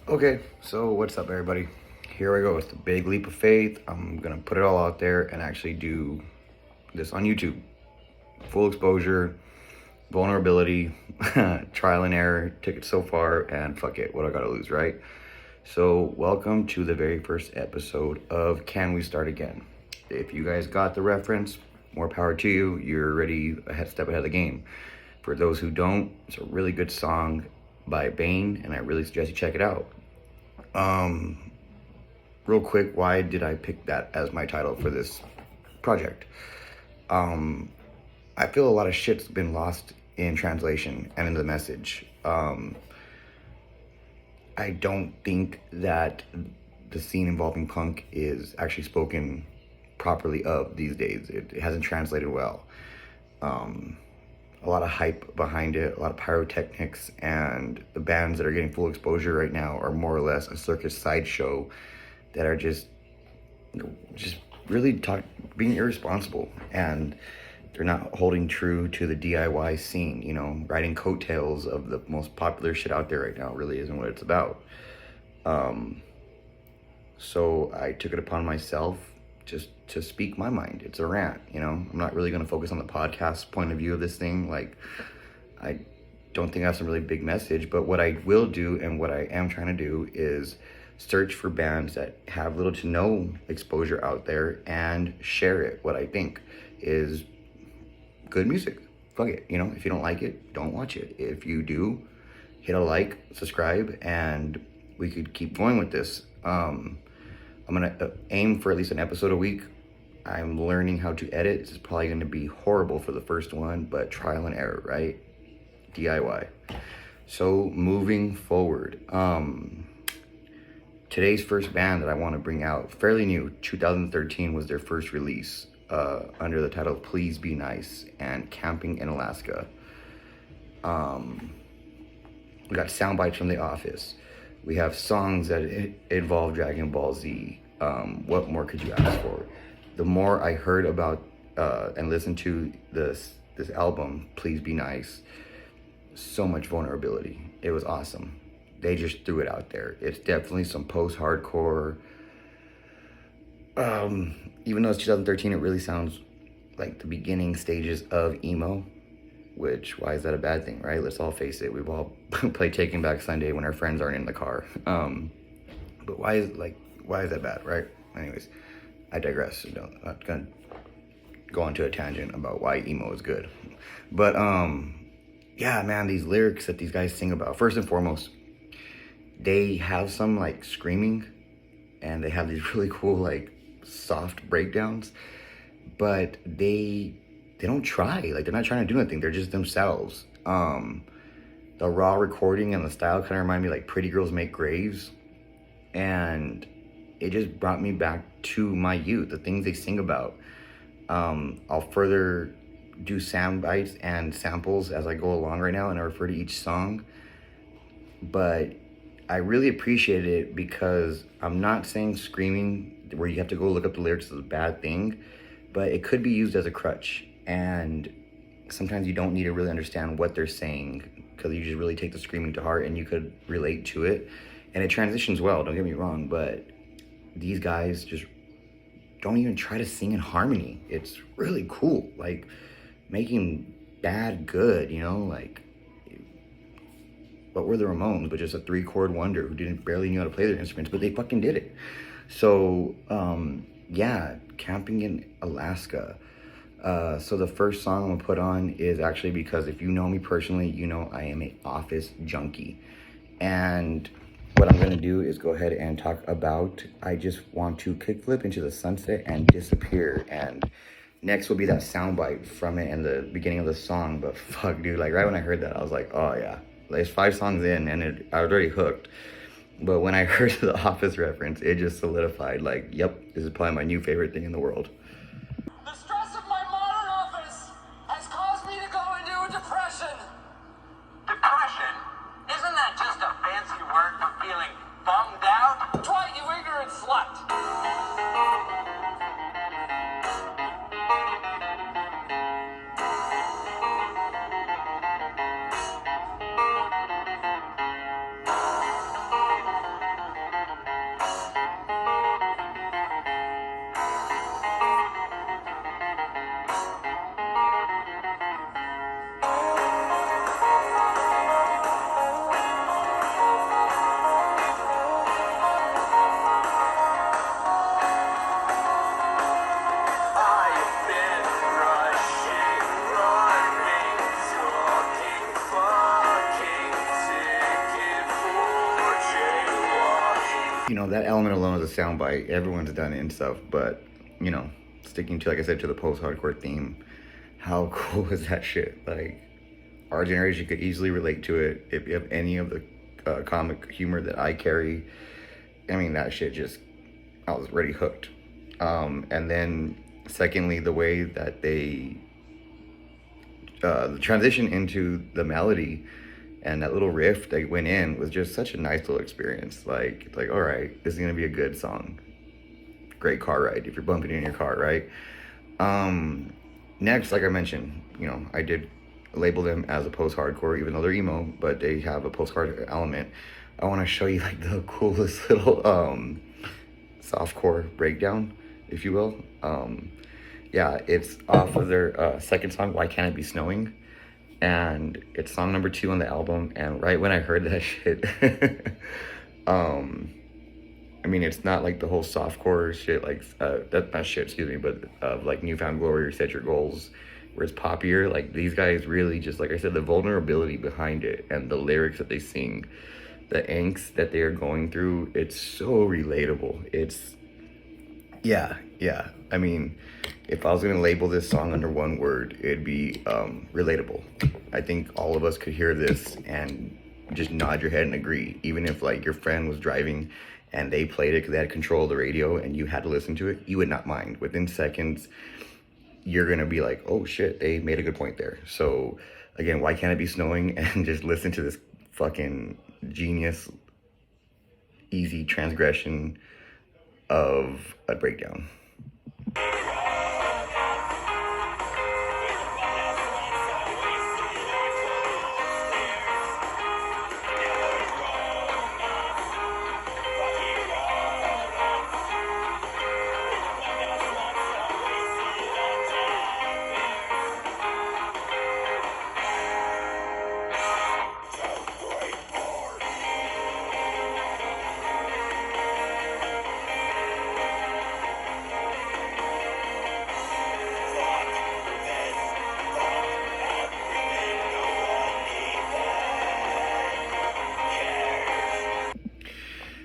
Okay, so what's up, everybody? Here I go. It's the big leap of faith. I'm gonna put it all out there and actually do this on YouTube. Full exposure, vulnerability, trial and error. Took it so far, and fuck it. What I gotta lose, right? So, welcome to the very first episode of Can We Start Again? If you guys got the reference, more power to you. You're already a step ahead of the game. For those who don't, it's a really good song by Bane, and I really suggest you check it out. Real quick, why did I pick that as my title for this project? I feel a lot of shit's been lost in translation and in the message. I don't think that the scene involving punk is actually spoken properly of these days. It hasn't translated well. A lot of hype behind it, a lot of pyrotechnics, and the bands that are getting full exposure right now are more or less a circus sideshow that are just really being irresponsible, and they're not holding true to the DIY scene. Riding coattails of the most popular shit out there right now really isn't what it's about. So I took it upon myself just to speak my mind. It's a rant. I'm not really going to focus on the podcast point of view of this thing. Like, I don't think I have some really big message, but what I will do and what I am trying to do is search for bands that have little to no exposure out there and share it. What I think is good music. Fuck it. If you don't like it, don't watch it. If you do, hit a like, subscribe, and we could keep going with this. I'm gonna aim for at least an episode a week. I'm learning how to edit. This is probably gonna be horrible for the first one, but trial and error, right? DIY. So moving forward, today's first band that I want to bring out, fairly new, 2013 was their first release, under the title Please Be Nice and Camping in Alaska. We got sound bites from The Office. We have songs that involve Dragon Ball Z. What more could you ask for? The more I heard about and listened to this album, Please Be Nice, so much vulnerability. It was awesome. They just threw it out there. It's definitely some post-hardcore. Even though it's 2013, it really sounds like the beginning stages of emo. Which, why is that a bad thing, right? Let's all face it. We've all played Taking Back Sunday when our friends aren't in the car. But why is that bad, right? Anyways, I digress. I'm not gonna go onto a tangent about why emo is good. But yeah, man, these lyrics that these guys sing about. First and foremost, they have some like screaming, and they have these really cool like soft breakdowns, but they don't try. Like, they're not trying to do anything. They're just themselves. The raw recording and the style kind of remind me like Pretty Girls Make Graves, and it just brought me back to my youth, the things they sing about. I'll further do sound bites and samples as I go along right now, and I refer to each song. But I really appreciated it because I'm not saying screaming where you have to go look up the lyrics is a bad thing, but it could be used as a crutch. And sometimes you don't need to really understand what they're saying, because you just really take the screaming to heart and you could relate to it. And it transitions well, don't get me wrong, but these guys just don't even try to sing in harmony. It's really cool. Like, making bad good, like, what were the Ramones, but just a 3-chord wonder who didn't barely knew how to play their instruments, but they fucking did it. So, yeah, Camping in Alaska. So the first song I'm gonna put on is actually because if you know me personally, you know I am an Office junkie. And what I'm gonna do is go ahead and talk about I just want to kickflip into the sunset and disappear. And next will be that soundbite from it and the beginning of the song. But fuck, dude, like right when I heard that, I was like, oh yeah. There's 5 songs in and I was already hooked. But when I heard the Office reference, it just solidified, like, yep, this is probably my new favorite thing in the world. The stress of my modern office has caused me to go into a depression. Depression? Isn't that just a fancy word for feeling bummed out? Dwight, you ignorant slut. you know, that element alone is a soundbite. Everyone's done it and stuff, but, you know, sticking to, like I said, to the post-hardcore theme, how cool is that shit? Like, our generation could easily relate to it. If you have any of the comic humor that I carry, I mean, that shit just, I was already hooked. And then, secondly, the way that they, the transition into the melody and that little riff that went in was just such a nice little experience. Like, all right, this is gonna be a good song. Great car ride if you're bumping in your car, right? Next, like I mentioned, you know, I did label them as a post-hardcore, even though they're emo, but they have a post-hardcore element. I want to show you like the coolest little softcore breakdown, if you will. Yeah, it's off of their second song, Why Can't It Be Snowing? And it's song number 2 on the album. And right when I heard that shit, I mean, it's not like the whole softcore shit, like, that, not shit, excuse me, but like Newfound Glory or Set Your Goals, where it's poppier. Like, these guys really just, like I said, the vulnerability behind it and the lyrics that they sing, the angst that they are going through, it's so relatable. It's, yeah. I mean, if I was gonna label this song under one word, it'd be relatable. I think all of us could hear this and just nod your head and agree. Even if like your friend was driving and they played it because they had control of the radio and you had to listen to it, you would not mind. Within seconds, you're gonna be like, oh shit, they made a good point there. So again, Why Can't It Be Snowing? And just listen to this fucking genius, easy transgression of a breakdown.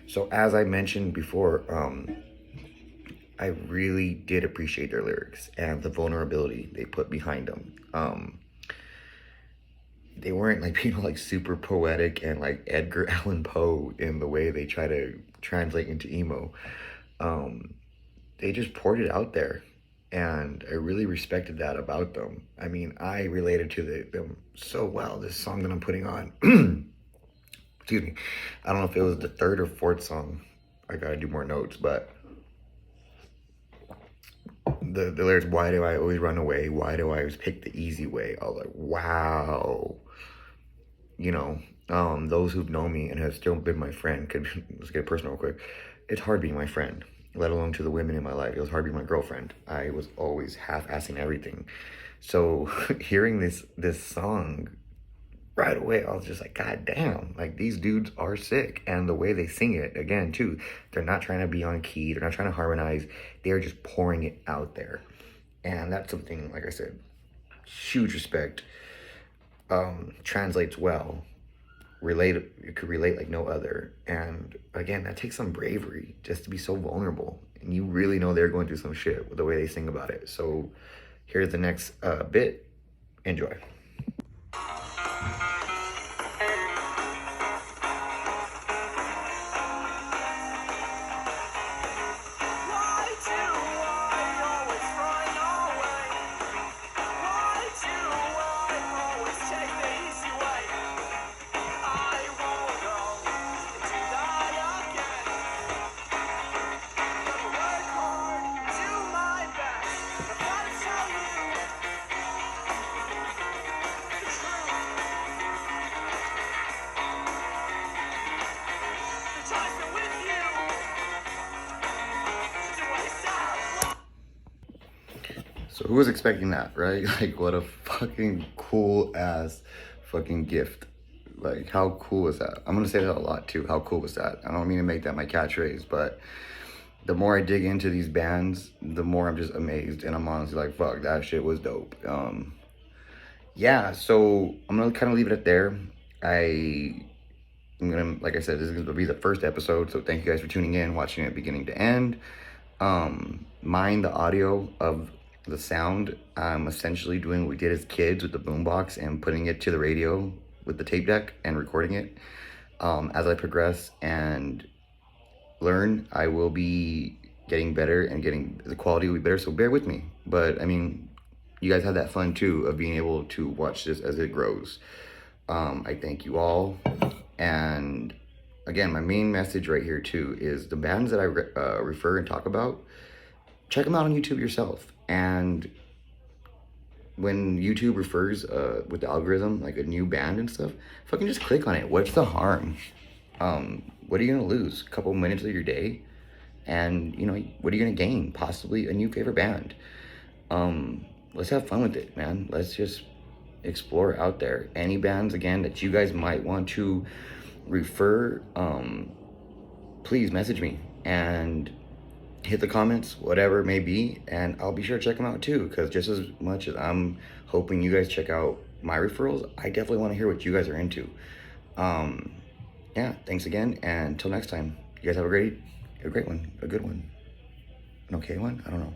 So as I mentioned before, I really did appreciate their lyrics and the vulnerability they put behind them. They weren't like, you know, like super poetic and like Edgar Allan Poe in the way they try to translate into emo. They just poured it out there, and I really respected that about them. I mean, I related to them so well. This song that I'm putting on, excuse me, I don't know if it was the 3rd or 4th song. I gotta do more notes, but the lyrics, why do I always run away? Why do I always pick the easy way? I was like, wow. You know, those who've known me and have still been my friend, let's get personal real quick. It's hard being my friend, let alone to the women in my life. It was hard being my girlfriend. I was always half-assing everything. So hearing this song, right away, I was just like, God damn, like these dudes are sick. And the way they sing it, again, too, they're not trying to be on key. They're not trying to harmonize. They're just pouring it out there. And that's something, like I said, huge respect. Translates well. It could relate like no other. And again, that takes some bravery just to be so vulnerable. And you really know they're going through some shit with the way they sing about it. So here's the next bit. Enjoy. So who was expecting that, right? Like, what a fucking cool ass fucking gift. Like, how cool was that? I'm gonna say that a lot too. How cool was that? I don't mean to make that my catchphrase, but the more I dig into these bands, the more I'm just amazed, and I'm honestly like, fuck, that shit was dope. Yeah, so I'm gonna kind of leave it at there. I like I said, this is gonna be the first episode, so thank you guys for tuning in, watching it beginning to end. Mind the audio of the sound. I'm essentially doing what we did as kids with the boombox and putting it to the radio with the tape deck and recording it. As I progress and learn, I will be getting better and the quality will be better, so bear with me. But I mean, you guys have that fun too of being able to watch this as it grows. I thank you all. And again, my main message right here too is the bands that I refer and talk about, check them out on YouTube yourself. And when YouTube refers with the algorithm, like a new band and stuff, fucking just click on it. What's the harm? What are you gonna lose? A couple minutes of your day? And you know, what are you gonna gain? Possibly a new favorite band. Let's have fun with it, man. Let's just explore out there. Any bands again that you guys might want to refer, please message me and hit the comments, whatever it may be, and I'll be sure to check them out too, because just as much as I'm hoping you guys check out my referrals, I definitely want to hear what you guys are into. Yeah, thanks again, and until next time, you guys have a great one, a good one, an okay one, I don't know.